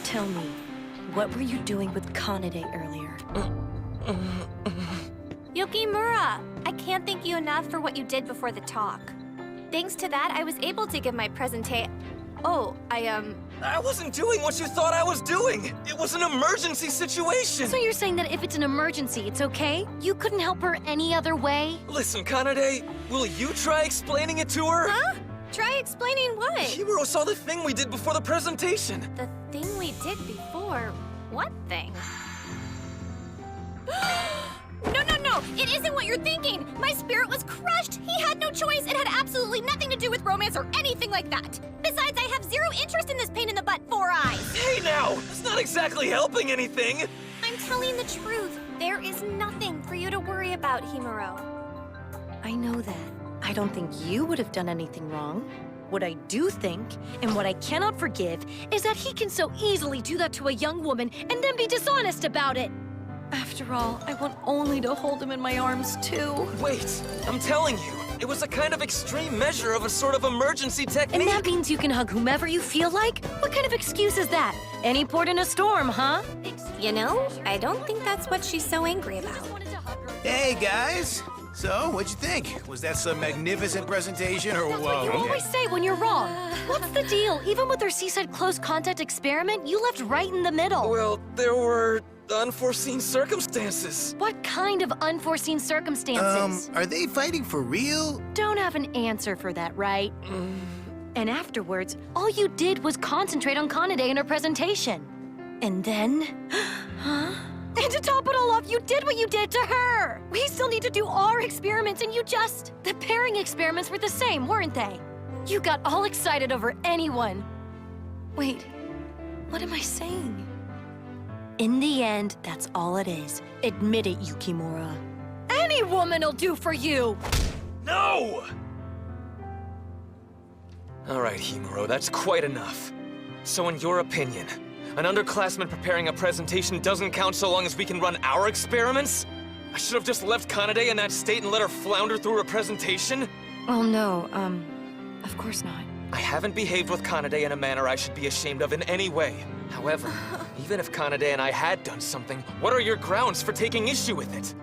Tell me, what were you doing with Kanade earlier? Yukimura, I can't thank you enough for what you did before the talk. Thanks to that, I was able to give my I wasn't doing what you thought I was doing! It was an emergency situation! So you're saying that if it's an emergency, it's okay? You couldn't help her any other way? Listen, Kanade, will you try explaining it to her? Huh? Try explaining what? Himuro saw the thing we did before the presentation. The thing we did before? What thing? No! It isn't what you're thinking! My spirit was crushed! He had no choice! It had absolutely nothing to do with romance or anything like that! Besides, I have zero interest in this pain in the butt 4 eyes! Hey now! It's not exactly helping anything! I'm telling the truth. There is nothing for you to worry about, Himuro. I know that. I don't think you would have done anything wrong. What I do think, and what I cannot forgive, is that he can so easily do that to a young woman and then be dishonest about it. After all, I want only to hold him in my arms, too. Wait, I'm telling you, it was a kind of extreme measure of a sort of emergency technique. And that means you can hug whomever you feel like? What kind of excuse is that? Any port in a storm, huh? You know, I don't think that's what she's so angry about. Hey, guys. So, what'd you think? Was that some magnificent presentation or That's what you always say when you're wrong. What's the deal? Even with our Seaside Close Contact experiment, you left right in the middle. Well, there were unforeseen circumstances. What kind of unforeseen circumstances? Are they fighting for real? Don't have an answer for that, right? And afterwards, all you did was concentrate on Kanade and her presentation. And then... huh? And to top it all off, you did what you did to her! We still need to do our experiments, and you just... The pairing experiments were the same, weren't they? You got all excited over anyone. Wait, what am I saying? In the end, that's all it is. Admit it, Yukimura. Any woman'll do for you! No! All right, Himuro, that's quite enough. So in your opinion, an underclassman preparing a presentation doesn't count so long as we can run our experiments? I should have just left Kanade in that state and let her flounder through her presentation? Oh no, of course not. I haven't behaved with Kanade in a manner I should be ashamed of in any way. However, even if Kanade and I had done something, what are your grounds for taking issue with it?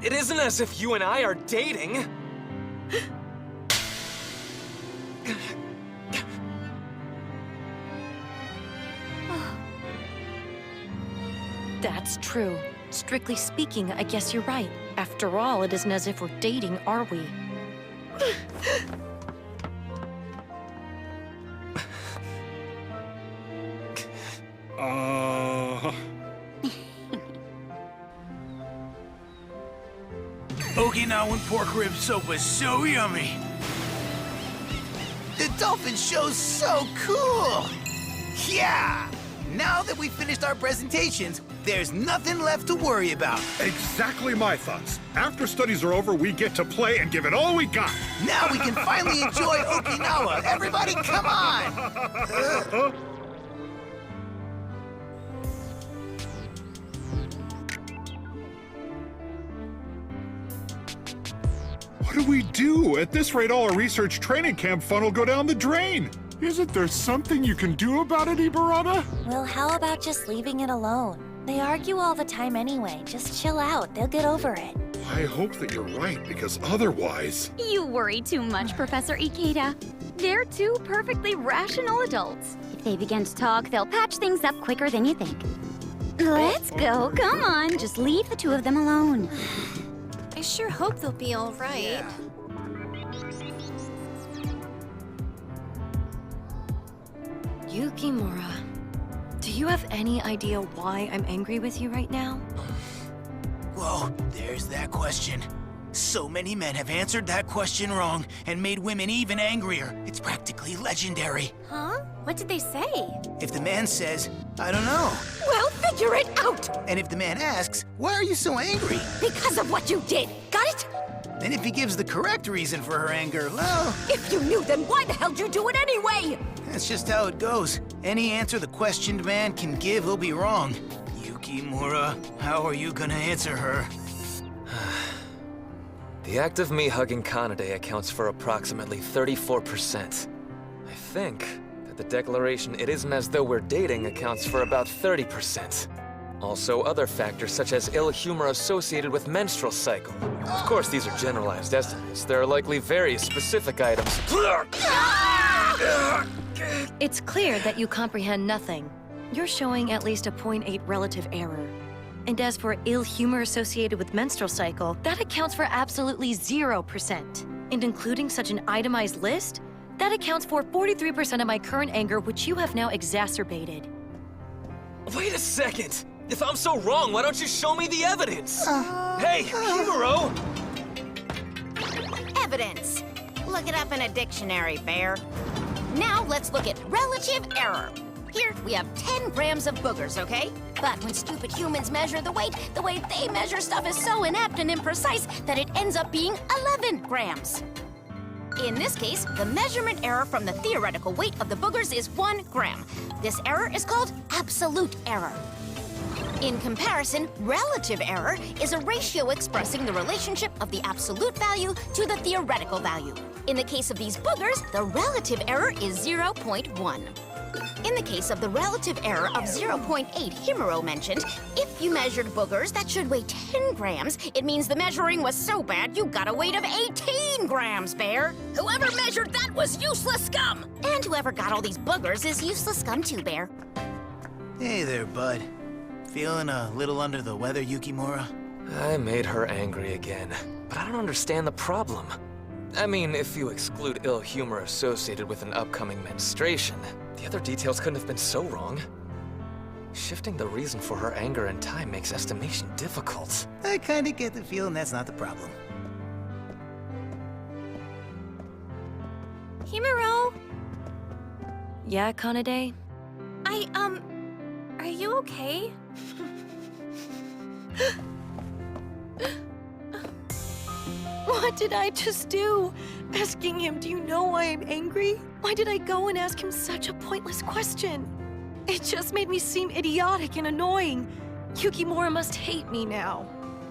It isn't as if you and I are dating. That's true. Strictly speaking, I guess you're right. After all, it isn't as if we're dating, are we? Okinawan pork rib soup was so yummy. The dolphin show's so cool. Yeah! Now that we've finished our presentations, there's nothing left to worry about. Exactly my thoughts. After studies are over, we get to play and give it all we got. Now we can finally enjoy Okinawa. Everybody, come on! What do we do? At this rate, all our research training camp fun will go down the drain. Isn't there something you can do about it, Ibarata? Well, how about just leaving it alone? They argue all the time anyway. Just chill out. They'll get over it. I hope that you're right, because otherwise... You worry too much, Professor Ikeda. They're two perfectly rational adults. If they begin to talk, they'll patch things up quicker than you think. Let's go. Come on. Just leave the two of them alone. I sure hope they'll be all right. Yukimura, do you have any idea why I'm angry with you right now? Whoa, there's that question. So many men have answered that question wrong and made women even angrier. It's practically legendary. Huh? What did they say? If the man says, I don't know. Well, figure it out! And if the man asks, why are you so angry? Because of what you did. Got it? And if he gives the correct reason for her anger, well, If you knew, then why the hell did you do it anyway? that's just how it goes. Any answer the questioned man can give will be wrong. Yukimura, how are you gonna answer her? The act of me hugging Kanade accounts for approximately 34%. I think the declaration "it isn't as though we're dating" accounts for about 30%. Also, other factors such as ill humor associated with menstrual cycle. Of course, these are generalized estimates. There are likely very specific items. It's clear that you comprehend nothing. You're showing at least a 0.8 relative error. And as for ill humor associated with menstrual cycle, that accounts for absolutely 0%. And including such an itemized list, that accounts for 43% of my current anger, which you have now exacerbated. Wait a second! If I'm so wrong, why don't you show me the evidence? Hey, Himuro! Evidence. Look it up in a dictionary, Bear. Now let's look at relative error. Here, we have 10 grams of boogers, okay? But when stupid humans measure the way they measure stuff is so inept and imprecise that it ends up being 11 grams. In this case, the measurement error from the theoretical weight of the boogers is 1 gram. This error is called absolute error. In comparison, relative error is a ratio expressing the relationship of the absolute value to the theoretical value. In the case of these boogers, the relative error is 0.1. In the case of the relative error of 0.8 Himuro mentioned, if you measured boogers that should weigh 10 grams, it means the measuring was so bad you got a weight of 18 grams, Bear. Whoever measured that was useless scum! And whoever got all these boogers is useless scum too, Bear. Hey there, bud. Feeling a little under the weather, Yukimura? I made her angry again, but I don't understand the problem. I mean, if you exclude ill humor associated with an upcoming menstruation, the other details couldn't have been so wrong. Shifting the reason for her anger in time makes estimation difficult. I kinda get the feeling that's not the problem. Himuro, Yeah, Kanade? are you okay? What did I just do? Asking him, do you know why I'm angry? Why did I go and ask him such a pointless question? It just made me seem idiotic and annoying. Yukimura must hate me now.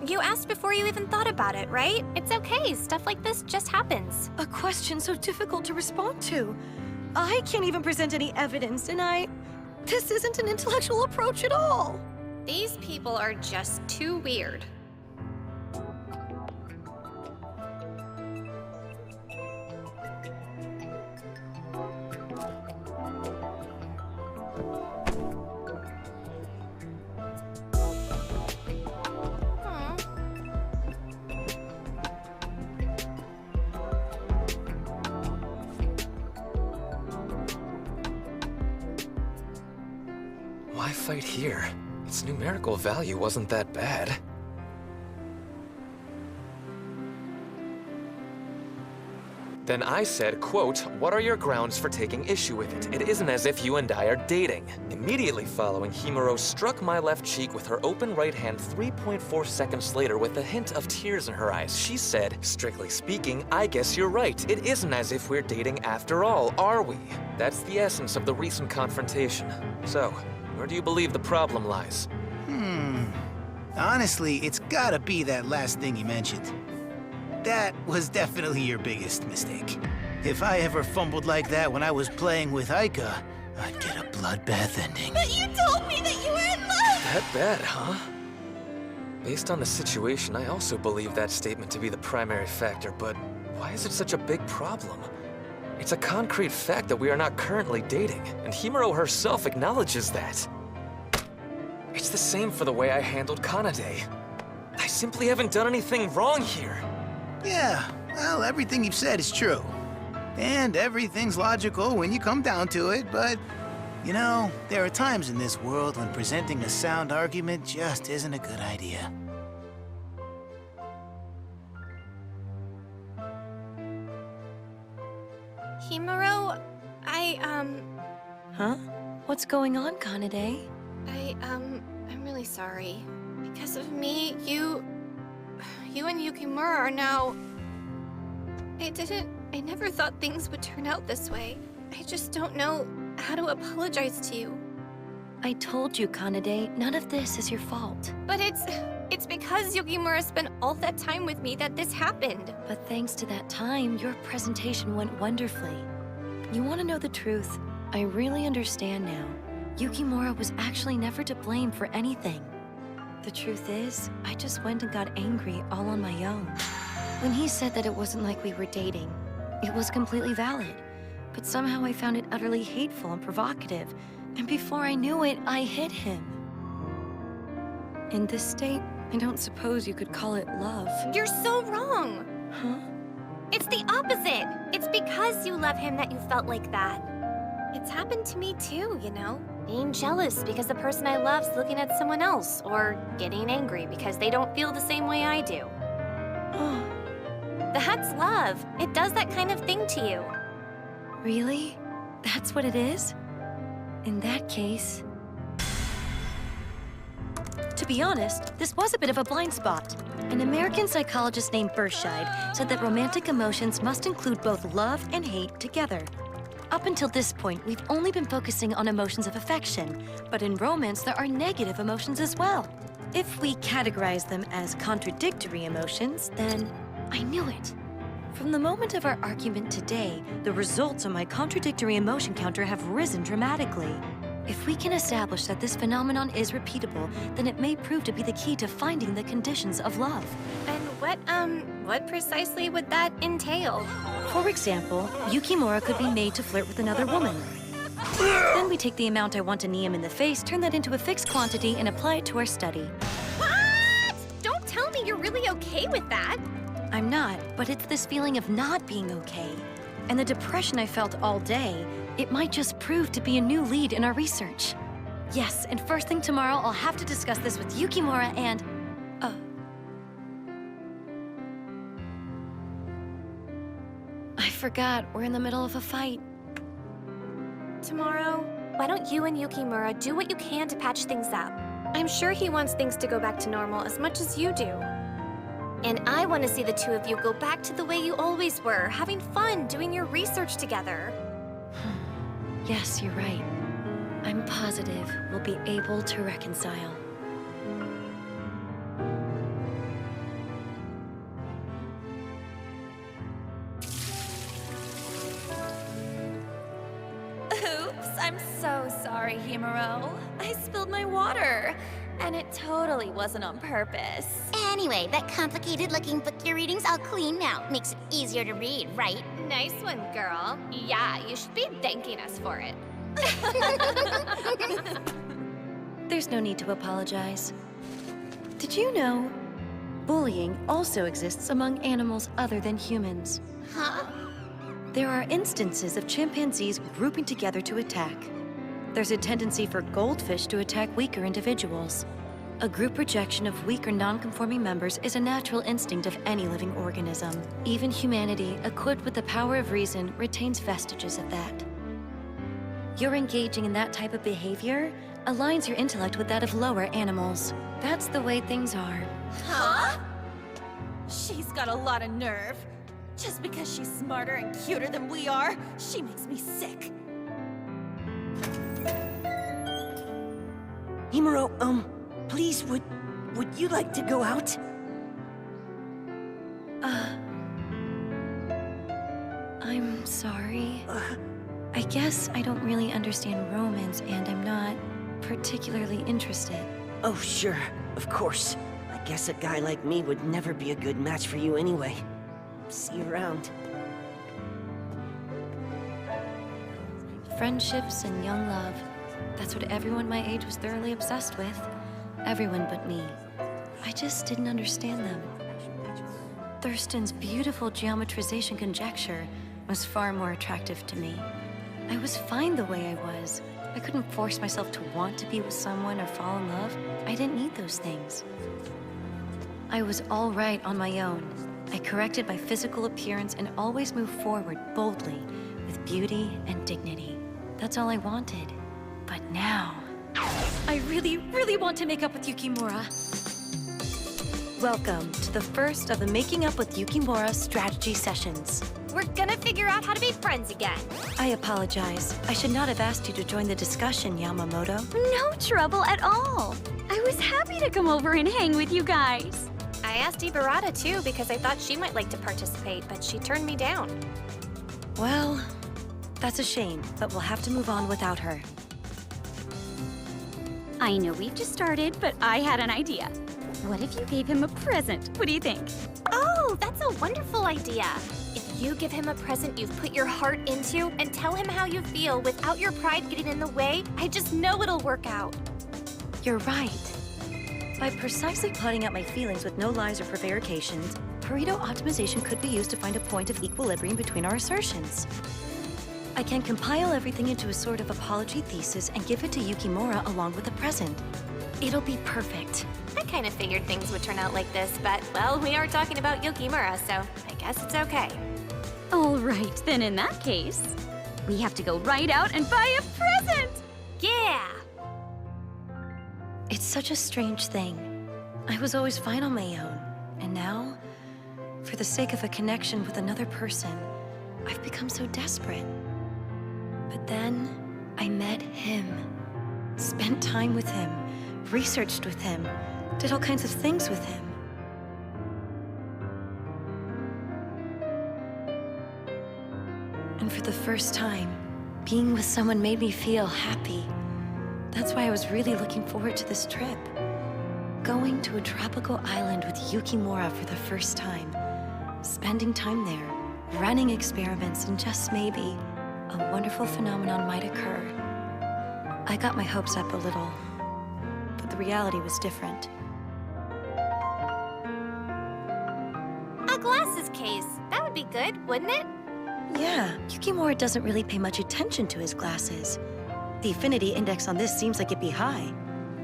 You asked before you even thought about it, right? It's okay. Stuff like this just happens. A question so difficult to respond to. I can't even present any evidence, and this isn't an intellectual approach at all. These people are just too weird. Why fight here? Its numerical value wasn't that bad. Then I said, quote, "What are your grounds for taking issue with it? It isn't as if you and I are dating." Immediately following, Himuro struck my left cheek with her open right hand 3.4 seconds later with a hint of tears in her eyes. She said, "Strictly speaking, I guess you're right. It isn't as if we're dating after all, are we?" That's the essence of the recent confrontation. So, where do you believe the problem lies? Honestly, it's gotta be that last thing you mentioned. That was definitely your biggest mistake. If I ever fumbled like that when I was playing with Aika, I'd get a bloodbath ending. But you told me that you were in love! That bad, huh? Based on the situation, I also believe that statement to be the primary factor, but why is it such a big problem? It's a concrete fact that we are not currently dating, and Himuro herself acknowledges that. It's the same for the way I handled Kanade. I simply haven't done anything wrong here. Yeah, well, everything you've said is true. And everything's logical when you come down to it, but, you know, there are times in this world when presenting a sound argument just isn't a good idea. Himuro, Huh? What's going on, Kanade? I'm really sorry. Because of me, you and Yukimura are now... I never thought things would turn out this way. I just don't know how to apologize to you. I told you, Kanade, none of this is your fault. But it's because Yukimura spent all that time with me that this happened. But thanks to that time, your presentation went wonderfully. You want to know the truth? I really understand now. Yukimura was actually never to blame for anything. The truth is, I just went and got angry all on my own. When he said that it wasn't like we were dating, it was completely valid. But somehow I found it utterly hateful and provocative, and before I knew it, I hit him. In this state, I don't suppose you could call it love. You're so wrong. Huh? It's the opposite. It's because you love him that you felt like that. It's happened to me too, you know? Being jealous because the person I love's looking at someone else, or getting angry because they don't feel the same way I do. Oh, That's love. It does that kind of thing to you. really? That's what it is? In that case... To be honest, this was a bit of a blind spot. An American psychologist named Berscheid said that romantic emotions must include both love and hate together. Up until this point, we've only been focusing on emotions of affection, but in romance, there are negative emotions as well. If we categorize them as contradictory emotions, then I knew it. From the moment of our argument today, the results on my contradictory emotion counter have risen dramatically. If we can establish that this phenomenon is repeatable, then it may prove to be the key to finding the conditions of love. And what precisely would that entail? For example, Yukimura could be made to flirt with another woman. Then we take the amount I want to knee him in the face, turn that into a fixed quantity, and apply it to our study. What? Don't tell me you're really okay with that. I'm not, but it's this feeling of not being okay. And the depression I felt all day, it might just prove to be a new lead in our research. Yes, and first thing tomorrow, I'll have to discuss this with Yukimura and... I forgot, we're in the middle of a fight. Tomorrow, why don't you and Yukimura do what you can to patch things up? I'm sure he wants things to go back to normal as much as you do. And I want to see the two of you go back to the way you always were, having fun doing your research together. Yes, you're right. I'm positive we'll be able to reconcile. Oops, I'm so sorry, Himuro. I spilled my water, and it totally wasn't on purpose. Anyway, that complicated-looking book you're reading's all clean now. Makes it easier to read, right? Nice one, girl. Yeah, you should be thanking us for it. There's no need to apologize. Did you know bullying also exists among animals other than humans? Huh? There are instances of chimpanzees grouping together to attack. There's a tendency for goldfish to attack weaker individuals. A group rejection of weak or non-conforming members is a natural instinct of any living organism. Even humanity, equipped with the power of reason, retains vestiges of that. Your engaging in that type of behavior aligns your intellect with that of lower animals. That's the way things are. Huh? She's got a lot of nerve. Just because she's smarter and cuter than we are, she makes me sick. Himuro, please, would you like to go out? I'm sorry. I guess I don't really understand romance, and I'm not particularly interested. Oh, sure, of course. I guess a guy like me would never be a good match for you anyway. See you around. Friendships and young love. That's what everyone my age was thoroughly obsessed with. Everyone but me. I just didn't understand them. Thurston's beautiful geometrization conjecture was far more attractive to me. I was fine the way I was. I couldn't force myself to want to be with someone or fall in love. I didn't need those things. I was all right on my own. I corrected my physical appearance and always moved forward boldly with beauty and dignity. That's all I wanted. But now, I really, really want to make up with Yukimura. Welcome to the first of the Making Up with Yukimura strategy sessions. We're gonna figure out how to be friends again. I apologize. I should not have asked you to join the discussion, Yamamoto. No trouble at all. I was happy to come over and hang with you guys. I asked Ibarata too because I thought she might like to participate, but she turned me down. Well, That's a shame, but we'll have to move on without her. I know we've just started, but I had an idea. What if you gave him a present? What do you think? Oh, that's a wonderful idea. If you give him a present you've put your heart into and tell him how you feel without your pride getting in the way, I just know it'll work out. You're right. By precisely plotting out my feelings with no lies or prevarications, Pareto optimization could be used to find a point of equilibrium between our assertions. I can compile everything into a sort of apology thesis and give it to Yukimura along with a present. It'll be perfect. I kind of figured things would turn out like this, but, well, we are talking about Yukimura, so I guess it's okay. All right, then in that case, we have to go right out and buy a present! Yeah! It's such a strange thing. I was always fine on my own, and now, for the sake of a connection with another person, I've become so desperate. But then, I met him. Spent time with him, researched with him, did all kinds of things with him. And for the first time, being with someone made me feel happy. That's why I was really looking forward to this trip. Going to a tropical island with Yukimura for the first time. Spending time there, running experiments, and just maybe, a wonderful phenomenon might occur. I got my hopes up a little, but the reality was different. A glasses case. That would be good, wouldn't it? Yeah, Yukimura doesn't really pay much attention to his glasses. The affinity index on this seems like it'd be high.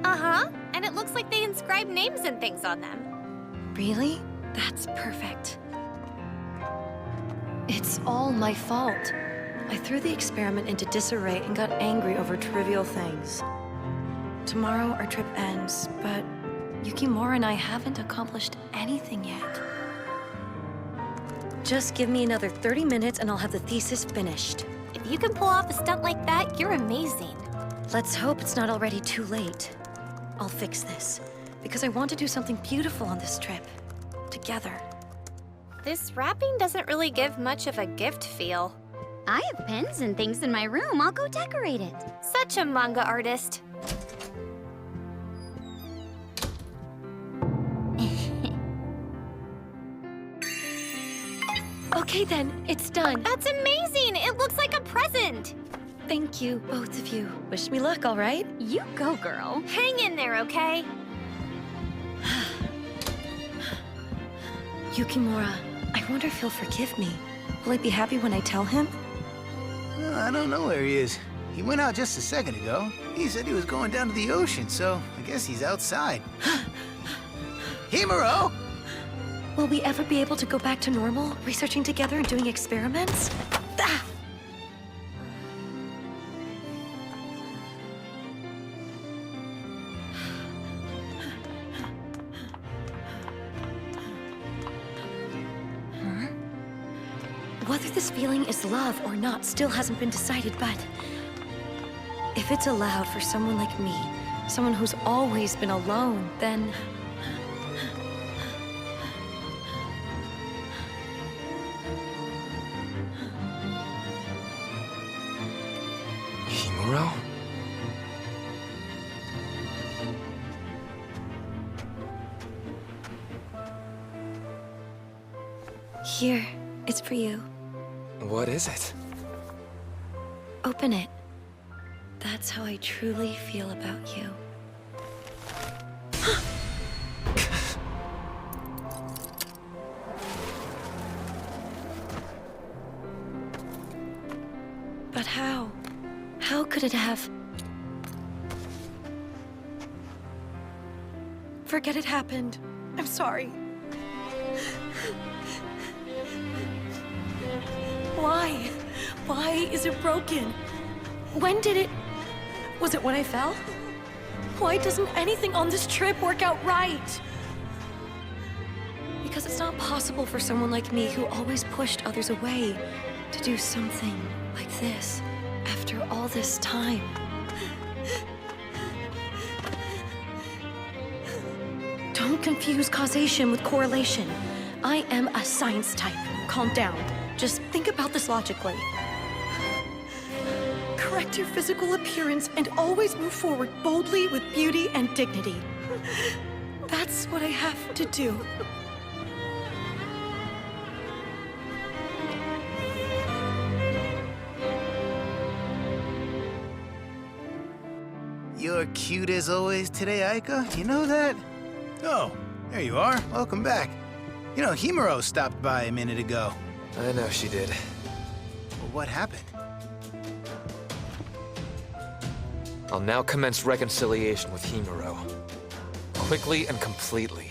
Uh-huh. And it looks like they inscribe names and things on them. Really? That's perfect. It's all my fault. I threw the experiment into disarray and got angry over trivial things. Tomorrow our trip ends, but Yukimura and I haven't accomplished anything yet. Just give me another 30 minutes and I'll have the thesis finished. If you can pull off a stunt like that, you're amazing. Let's hope it's not already too late. I'll fix this, because I want to do something beautiful on this trip. Together. This wrapping doesn't really give much of a gift feel. I have pens and things in my room. I'll go decorate it. Such a manga artist. Okay then, it's done. That's amazing! It looks like a present! Thank you, both of you. Wish me luck, all right? You go, girl. Hang in there, okay? Yukimura, I wonder if he'll forgive me. Will I be happy when I tell him? Well, I don't know where he is. He went out just a second ago. He said he was going down to the ocean, so I guess he's outside. Himuro! Will we ever be able to go back to normal, researching together and doing experiments? Ah! Whether this feeling is love or not still hasn't been decided, but if it's allowed for someone like me, someone who's always been alone, then Himuro? here, it's for you. What is it? Open it. That's how I truly feel about you. But how? How could it have? Forget it happened. I'm sorry. Why? Why is it broken? When did it... Was it when I fell? Why doesn't anything on this trip work out right? Because it's not possible for someone like me who always pushed others away to do something like this after all this time. Don't confuse causation with correlation. I am a science type. Calm down. Just think about this logically. correct your physical appearance and always move forward boldly with beauty and dignity. That's what I have to do. You're cute as always today, Aika. You know that? Oh, there you are. Welcome back. You know, Himuro stopped by a minute ago. I know she did. Well, what happened? I'll now commence reconciliation with Himuro. Quickly and completely.